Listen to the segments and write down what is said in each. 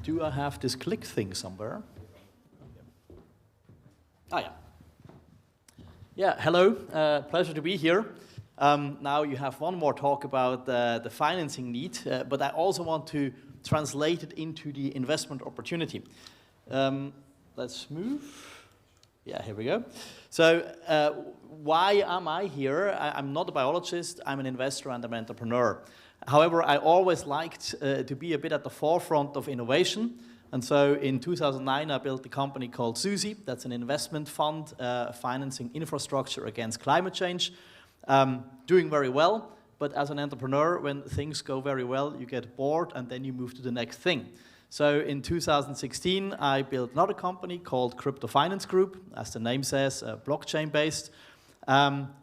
Do I have this click thing somewhere? Ah, yeah. Yeah, hello. Pleasure to be here. Now you have one more talk about the financing need, but I also want to translate it into the investment opportunity. Let's move. Yeah, here we go. So why am I here? I'm not a biologist, I'm an investor and I'm an entrepreneur. However, I always liked to be a bit at the forefront of innovation. And so in 2009, I built a company called SUSI. That's an investment fund financing infrastructure against climate change. Doing very well, but as an entrepreneur, when things go very well, you get bored and then you move to the next thing. So in 2016, I built another company called Crypto Finance Group, as the name says, blockchain-based.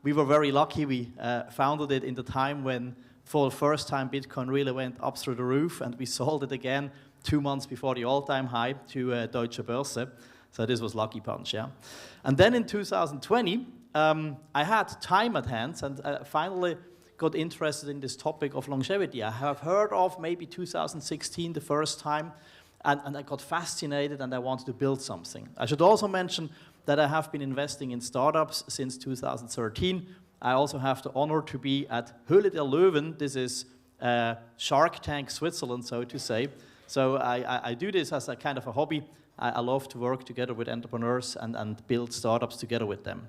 We were very lucky. We founded it in the time when, for the first time, Bitcoin really went up through the roof, and we sold it again 2 months before the all-time high to Deutsche Börse. So this was lucky punch, yeah. And then in 2020, I had time at hand and finally got interested in this topic of longevity. I have heard of maybe 2016 the first time, and I got fascinated and I wanted to build something. I should also mention that I have been investing in startups since 2013. I also have the honor to be at Höhle der Löwen. This is Shark Tank Switzerland, so to say. So I do this as a kind of a hobby. I love to work together with entrepreneurs and build startups together with them.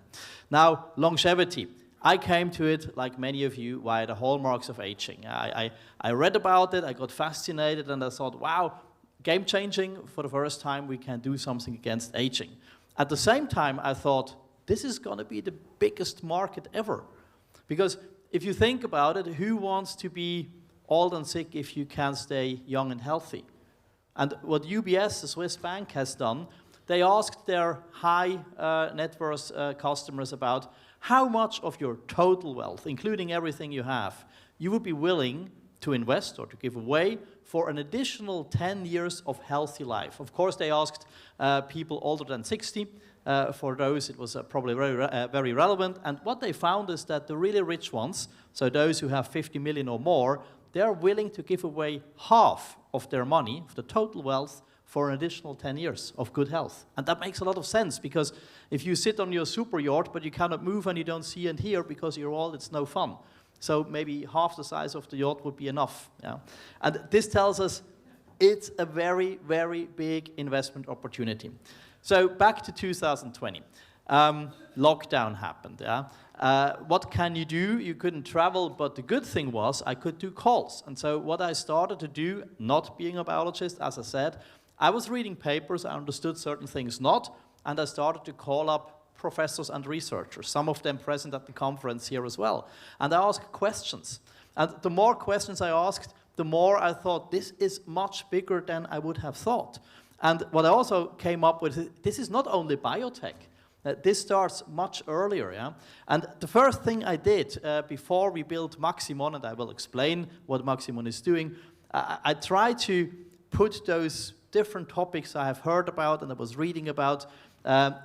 Now, longevity. I came to it, like many of you, via the hallmarks of aging. I read about it, I got fascinated, and I thought, wow, game-changing. For the first time, we can do something against aging. At the same time, I thought, this is going to be the biggest market ever. Because if you think about it, who wants to be old and sick if you can stay young and healthy? And what UBS, the Swiss bank, has done, they asked their high net worth customers about how much of your total wealth, including everything you have, you would be willing to invest or to give away for an additional 10 years of healthy life. Of course, they asked people older than 60. For those, it was probably very relevant. And what they found is that the really rich ones, so those who have 50 million or more, they're willing to give away half of their money, of the total wealth, for an additional 10 years of good health. And that makes a lot of sense, because if you sit on your super yacht, but you cannot move and you don't see and hear because you're old, it's no fun. So maybe half the size of the yacht would be enough. Yeah? And this tells us it's a very, very big investment opportunity. So back to 2020. Lockdown happened. Yeah? What can you do? You couldn't travel, but the good thing was I could do calls. And so what I started to do, not being a biologist, as I said, I was reading papers, I understood certain things not, and I started to call up professors and researchers, some of them present at the conference here as well. And I asked questions. And the more questions I asked, the more I thought, this is much bigger than I would have thought. And what I also came up with, this is not only biotech. This starts much earlier, yeah? And the first thing I did before we built Maximon, and I will explain what Maximon is doing, I tried to put those different topics I have heard about and I was reading about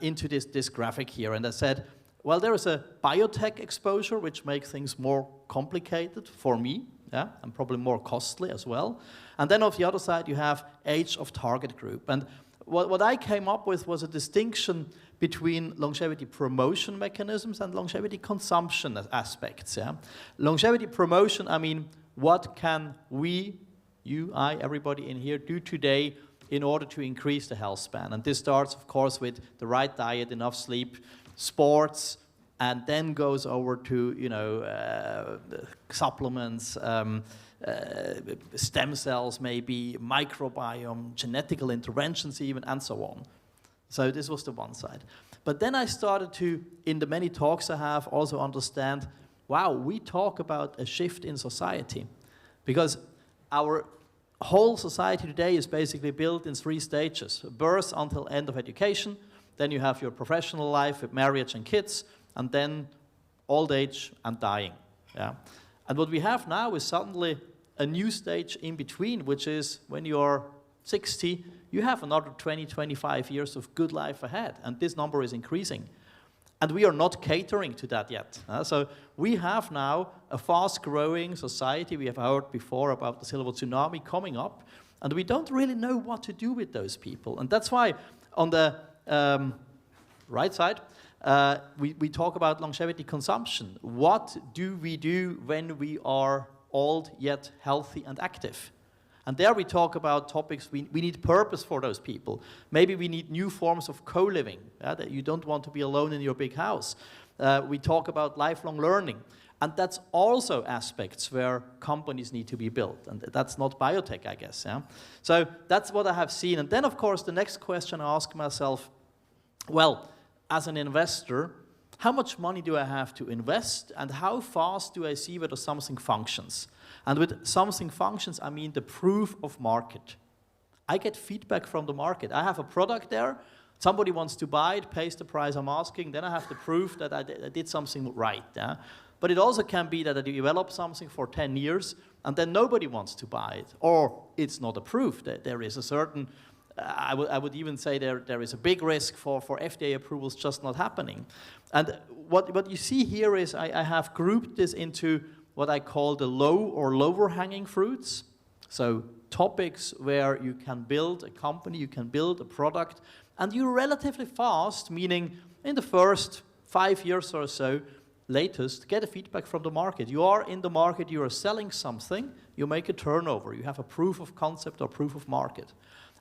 into this graphic here. And I said, well, there is a biotech exposure, which makes things more complicated for me, yeah, and probably more costly as well. And then on the other side, you have age of target group. And what I came up with was a distinction between longevity promotion mechanisms and longevity consumption aspects. Yeah? Longevity promotion, I mean, what can we, you, I, everybody in here do today in order to increase the health span? And this starts, of course, with the right diet, enough sleep, sports, and then goes over to, you know, supplements, stem cells maybe, microbiome, genetical interventions even, and so on. So this was the one side. But then I started to, in the many talks I have, also understand, wow, we talk about a shift in society. Because our whole society today is basically built in 3 stages. Birth until end of education, then you have your professional life with marriage and kids, and then old age and dying. Yeah? And what we have now is suddenly a new stage in between, which is when you're 60, you have another 20, 25 years of good life ahead, and this number is increasing. And we are not catering to that yet. So we have now a fast-growing society. We have heard before about the silver tsunami coming up, And we don't really know what to do with those people. And that's why on the right side, we talk about longevity consumption. What do we do when we are old yet healthy and active? And there we talk about topics, we need purpose for those people. Maybe we need new forms of co-living, that you don't want to be alone in your big house. We talk about lifelong learning. And that's also aspects where companies need to be built. And that's not biotech, I guess. Yeah? So that's what I have seen. And then, of course, the next question I ask myself, well, as an investor, how much money do I have to invest? And how fast do I see whether something functions? And with something functions, I mean the proof of market. I get feedback from the market. I have a product there. Somebody wants to buy it, pays the price I'm asking. Then I have the proof that I did something right. Yeah? But it also can be that I develop something for 10 years, and then nobody wants to buy it. Or it's not approved. There is a certain, I would even say there is a big risk for FDA approvals just not happening. And what you see here is I have grouped this into what I call the low or lower hanging fruits. So topics where you can build a company, you can build a product, and you're relatively fast, meaning in the first 5 years or so, latest, get a feedback from the market. You are in the market, you are selling something, you make a turnover, you have a proof of concept or proof of market.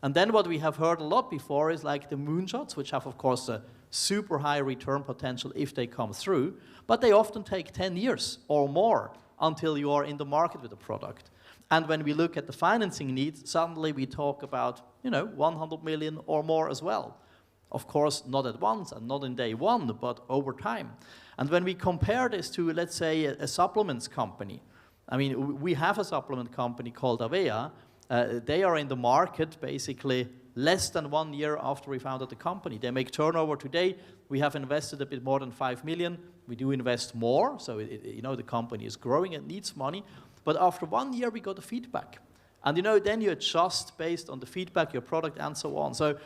And then what we have heard a lot before is like the moonshots, which have, of course, a super high return potential if they come through, but they often take 10 years or more until you are in the market with the product. And when we look at the financing needs, suddenly we talk about, 100 million or more as well. Of course, not at once and not in day one, but over time. And when we compare this to, let's say, a supplements company, I mean, we have a supplement company called Avea. They are in the market basically less than 1 year after we founded the company. They make turnover today. We have invested a bit more than 5 million. We do invest more, so the company is growing and needs money. But after 1 year, we got the feedback. And then you adjust based on the feedback, your product, and so on. So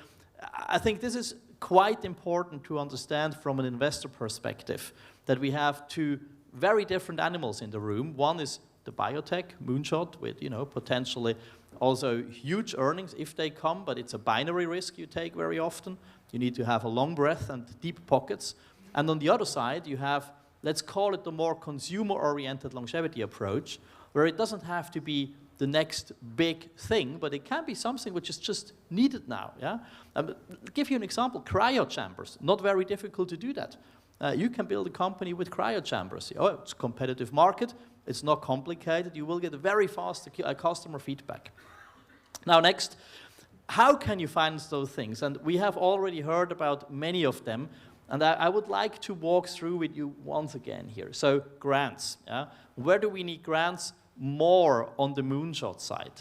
I think this is quite important to understand from an investor perspective, that we have two very different animals in the room. One is the biotech moonshot with, potentially also huge earnings if they come, but it's a binary risk you take very often. You need to have a long breath and deep pockets. And on the other side, you have, let's call it the more consumer-oriented longevity approach, where it doesn't have to be the next big thing, but it can be something which is just needed now. Yeah? I'll give you an example, cryo chambers. Not very difficult to do that. You can build a company with cryo chambers. Oh, it's a competitive market. It's not complicated. You will get very fast customer feedback. Now next, how can you finance those things? And we have already heard about many of them, and I would like to walk through with you once again here. So grants. Yeah? Where do we need grants? More on the moonshot side.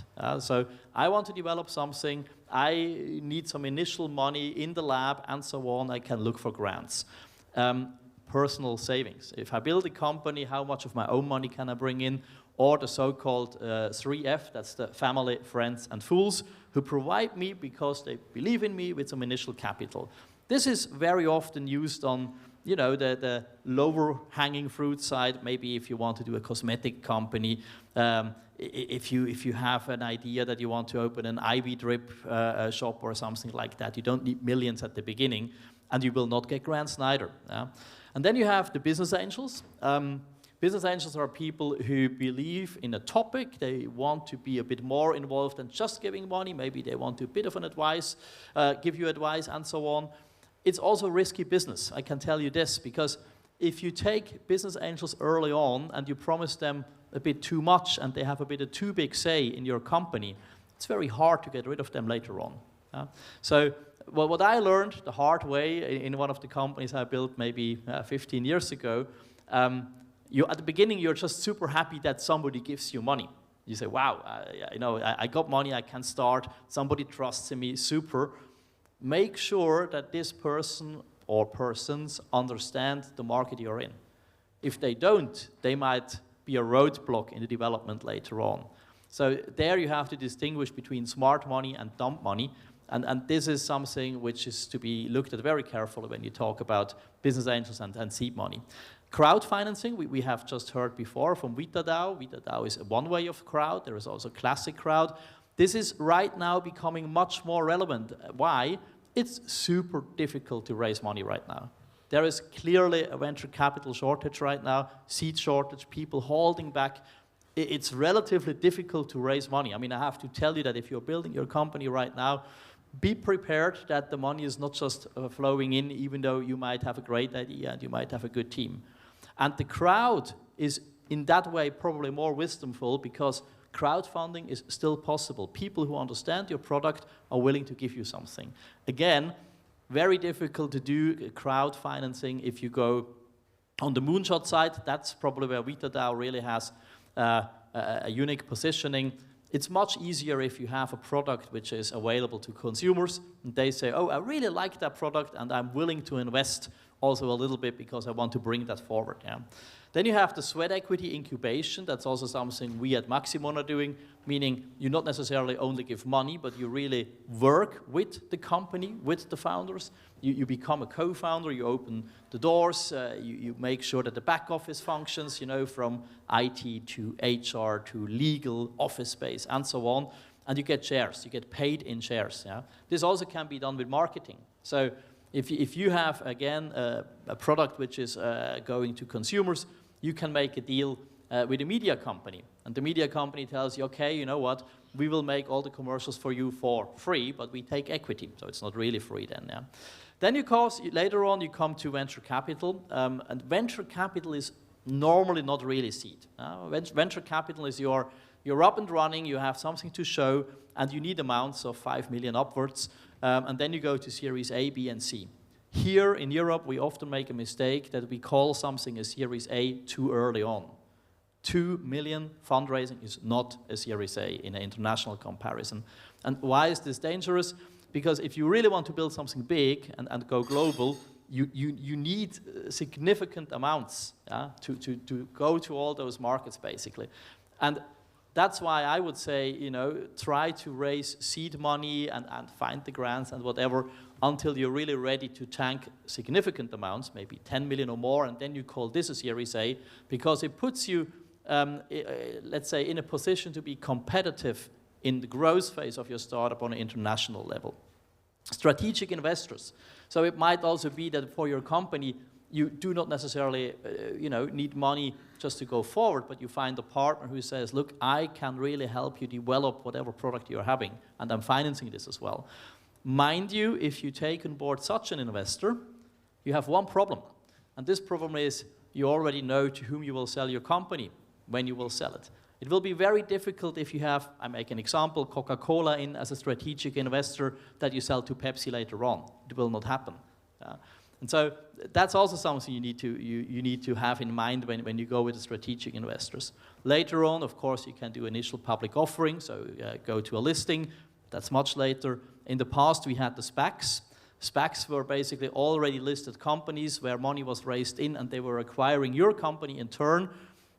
So I want to develop something, I need some initial money in the lab and so on, I can look for grants. Personal savings. If I build a company, how much of my own money can I bring in? Or the so-called 3F, that's the family, friends, and fools, who provide me because they believe in me with some initial capital. This is very often used on the lower hanging fruit side. Maybe if you want to do a cosmetic company, if you have an idea that you want to open an IV drip shop or something like that, you don't need millions at the beginning, and you will not get grants neither. And then you have the business angels. Business angels are people who believe in a topic. They want to be a bit more involved than just giving money. Maybe they want to a bit of an advice, give you advice, and so on. It's also risky business, I can tell you this, because if you take business angels early on and you promise them a bit too much and they have a bit of too big say in your company, it's very hard to get rid of them later on. So what I learned the hard way in one of the companies I built maybe 15 years ago, at the beginning you're just super happy that somebody gives you money. You say, wow, I got money, I can start, somebody trusts in me, super. Make sure that this person or persons understand the market you're in. If they don't, they might be a roadblock in the development later on. So there you have to distinguish between smart money and dumb money, and this is something which is to be looked at very carefully when you talk about business angels and seed money. Crowd financing, we have just heard before from VitaDAO. VitaDAO is one way of crowd. There is also classic crowd. This is right now becoming much more relevant. Why? It's super difficult to raise money right now. There is clearly a venture capital shortage right now, seed shortage, people holding back. It's relatively difficult to raise money. I mean, I have to tell you that if you're building your company right now, be prepared that the money is not just flowing in, even though you might have a great idea and you might have a good team. And the crowd is, in that way, probably more wisdomful because crowdfunding is still possible. People who understand your product are willing to give you something. Again, very difficult to do crowd financing if you go on the moonshot side. That's probably where VitaDAO really has a unique positioning. It's much easier if you have a product which is available to consumers, and they say, oh, I really like that product, and I'm willing to invest also a little bit because I want to bring that forward. Yeah. Then you have the sweat equity incubation. That's also something we at Maximon are doing, meaning you not necessarily only give money, but you really work with the company, with the founders. You become a co-founder, you open the doors, you make sure that the back office functions, you know, from IT to HR to legal, office space, and so on. And you get shares, you get paid in shares. Yeah? This also can be done with marketing. So if you have, again, a product which is going to consumers, you can make a deal with a media company. And the media company tells you, okay, you know what, we will make all the commercials for you for free, but we take equity, so it's not really free then. Yeah. Then, of course, later on, you come to venture capital, and venture capital is normally not really seed. Venture capital is you're up and running, you have something to show, and you need amounts of 5 million upwards, and then you go to Series A, B, and C. Here in Europe, we often make a mistake that we call something a Series A too early on. 2 million fundraising is not a Series A in an international comparison. And why is this dangerous? Because if you really want to build something big and go global, you need significant amounts to go to all those markets, basically. And that's why I would say, you know, try to raise seed money and find the grants and whatever until you're really ready to tank significant amounts, maybe 10 million or more, and then you call this a Series A, because it puts you, let's say, in a position to be competitive in the growth phase of your startup on an international level. Strategic investors. So it might also be that for your company, you do not necessarily need money just to go forward, but you find a partner who says, look, I can really help you develop whatever product you're having, and I'm financing this as well. Mind you, if you take on board such an investor, you have one problem. And this problem is you already know to whom you will sell your company when you will sell it. It will be very difficult if you have, I make an example, Coca-Cola in as a strategic investor that you sell to Pepsi later on. It will not happen. And so that's also something you need to have in mind when you go with the strategic investors. Later on, of course, you can do initial public offering, so go to a listing. That's much later. In the past, we had the SPACs. SPACs were basically already listed companies where money was raised in, and they were acquiring your company in turn.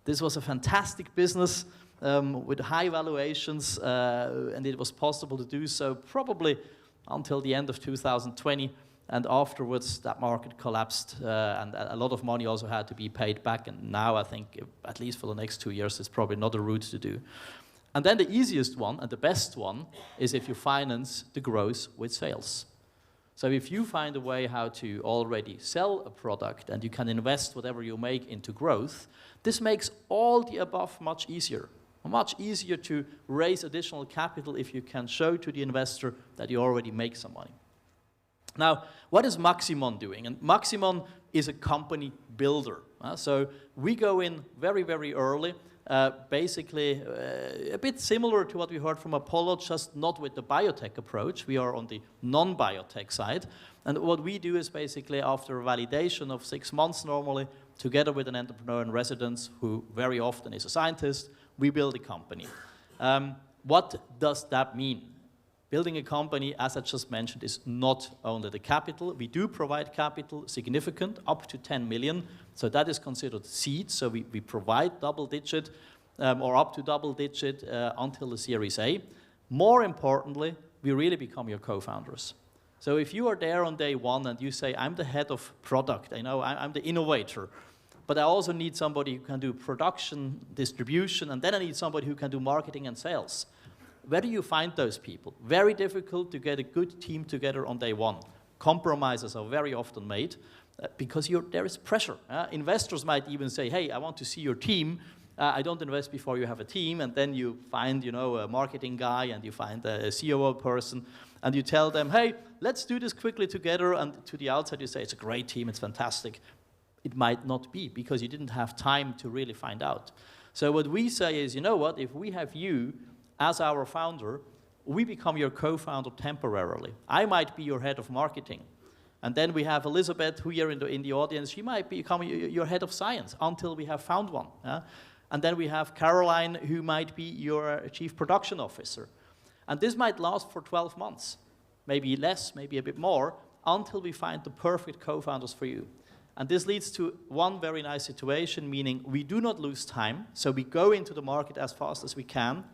This was a fantastic business with high valuations, and it was possible to do so probably until the end of 2020. And afterwards, that market collapsed, and a lot of money also had to be paid back. And now I think, at least for the next 2 years, it's probably not a route to do. And then the easiest one, and the best one, is if you finance the growth with sales. So if you find a way how to already sell a product, and you can invest whatever you make into growth, this makes all the above much easier. Much easier to raise additional capital if you can show to the investor that you already make some money. Now, what is Maximon doing? And Maximon is a company builder. So we go in very, very early, basically a bit similar to what we heard from Apollo, just not with the biotech approach. We are on the non-biotech side. And what we do is basically, after a validation of 6 months normally, together with an entrepreneur in residence, who very often is a scientist, we build a company. What does that mean? Building a company, as I just mentioned, is not only the capital. We do provide capital, significant, up to 10 million. So that is considered seed. So we provide double-digit or up to double-digit until the Series A. More importantly, we really become your co-founders. So if you are there on day one and you say, I'm the head of product, I know I'm the innovator, but I also need somebody who can do production, distribution, and then I need somebody who can do marketing and sales. where do you find those people? Very difficult to get a good team together on day one. Compromises are very often made because there is pressure. Investors might even say, hey, I want to see your team. I don't invest before you have a team. And then you find, a marketing guy and you find a COO person and you tell them, hey, let's do this quickly together. And to the outside you say, it's a great team, it's fantastic. It might not be because you didn't have time to really find out. So what we say is, you know what, if we have you as our founder, we become your co-founder temporarily. I might be your head of marketing. And then we have Elizabeth, who here in the audience, she might become your head of science until we have found one. And then we have Caroline, who might be your chief production officer. And this might last for 12 months, maybe less, maybe a bit more, until we find the perfect co-founders for you. And this leads to one very nice situation, meaning we do not lose time, so we go into the market as fast as we can.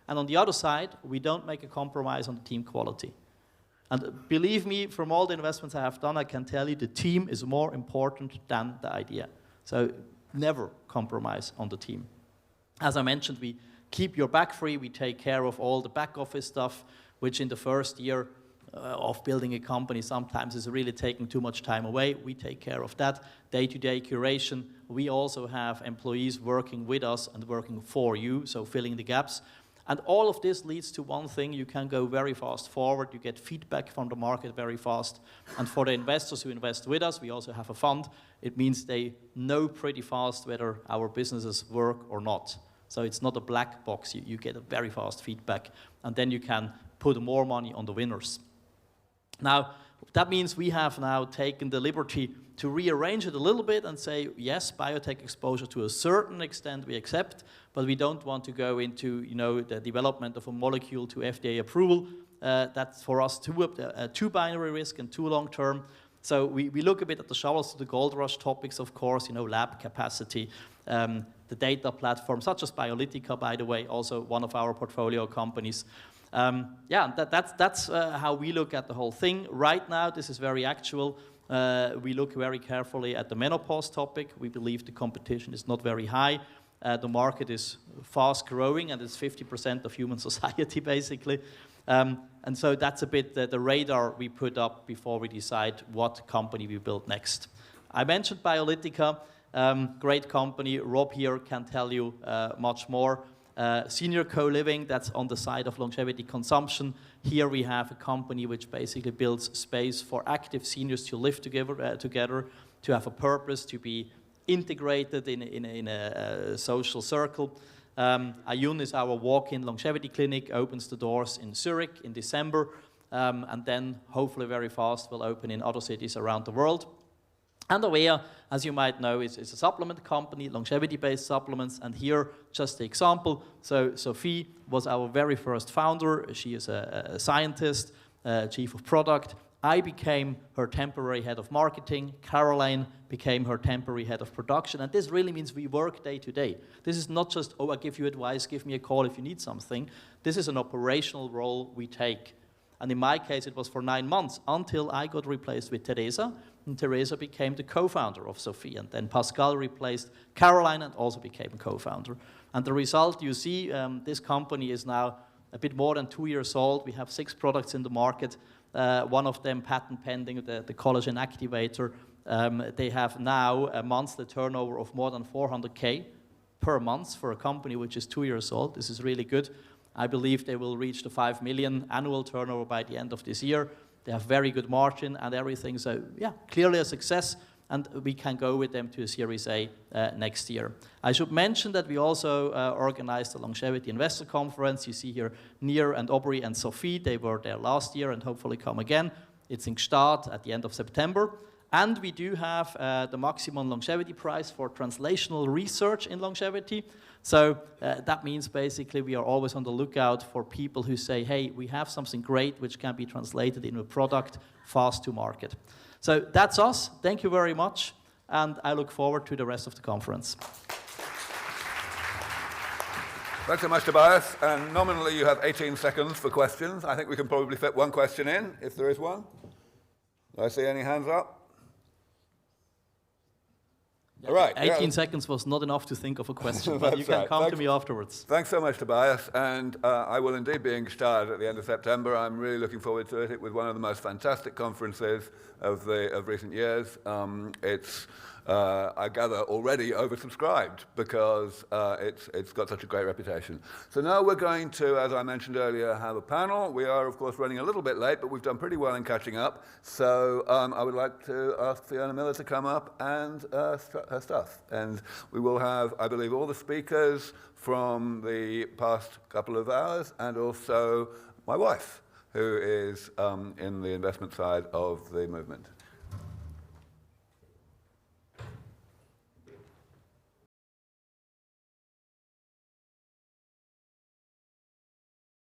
And on the other side, we don't make a compromise on the team quality. And believe me, from all the investments I have done, I can tell you the team is more important than the idea. So never compromise on the team. As I mentioned, we keep your back free. We take care of all the back office stuff, which in the first year of building a company sometimes is really taking too much time away. We take care of that. Day-to-day curation. We also have employees working with us and working for you, so filling the gaps. And all of this leads to one thing: you can go very fast forward, you get feedback from the market very fast. And for the investors who invest with us, we also have a fund. It means they know pretty fast whether our businesses work or not. So it's not a black box, you get a very fast feedback, and then you can put more money on the winners. Now, that means we have now taken the liberty to rearrange it a little bit and say, yes, biotech exposure to a certain extent we accept, but we don't want to go into the development of a molecule to FDA approval. That's for us too binary risk and too long term. So we look a bit at the shovels to the gold rush topics, of course, lab capacity, the data platform, such as Biolytica, by the way, also one of our portfolio companies. That's how we look at the whole thing. Right now, this is very actual. We look very carefully at the menopause topic. We believe the competition is not very high. The market is fast growing, and it's 50% of human society, basically. And so that's a bit the radar we put up before we decide what company we build next. I mentioned Biolytica, great company. Rob here can tell you much more. Senior co-living, that's on the side of longevity consumption. Here we have a company which basically builds space for active seniors to live together, to have a purpose, to be integrated in a social circle. Ayun is our walk-in longevity clinic, opens the doors in Zurich in December, and then hopefully very fast will open in other cities around the world. And Avea, as you might know, is a supplement company, longevity-based supplements, and here, just the example. So Sophie was our very first founder. She is a scientist, chief of product. I became her temporary head of marketing. Caroline became her temporary head of production. And this really means we work day to day. This is not just, I give you advice, give me a call if you need something. This is an operational role we take. And in my case, it was for 9 months until I got replaced with Teresa. And Teresa became the co-founder of Sophie. And then Pascal replaced Caroline and also became a co-founder. And the result, you see, this company is now a bit more than 2 years old. We have 6 products in the market. One of them patent pending, the collagen activator. They have now a monthly turnover of more than 400K per month for a company which is 2 years old. This is really good. I believe they will reach the 5 million annual turnover by the end of this year. They have very good margin and everything. So yeah, clearly a success. And we can go with them to a Series A next year. I should mention that we also organized a Longevity Investor Conference. You see here Nir and Aubrey and Sophie. They were there last year and hopefully come again. It's in Gstaad at the end of September. And we do have the maximum longevity prize for translational research in longevity. So that means basically we are always on the lookout for people who say, hey, we have something great which can be translated into a product fast to market. So that's us. Thank you very much. And I look forward to the rest of the conference. Thanks so much, Tobias. And nominally, you have 18 seconds for questions. I think we can probably fit one question in, if there is one. Do I see any hands up? All right. 18 seconds was not enough to think of a question, but you can right. come to me afterwards. Thanks so much, Tobias. And I will indeed be in Gstaad at the end of September. I'm really looking forward to it. It was one of the most fantastic conferences of recent years. It's, I gather, already oversubscribed because it's got such a great reputation. So now we're going to, as I mentioned earlier, have a panel. We are, of course, running a little bit late, but we've done pretty well in catching up. So I would like to ask Fiona Miller to come up and her stuff. And we will have, I believe, all the speakers from the past couple of hours and also my wife, who is in the investment side of the movement.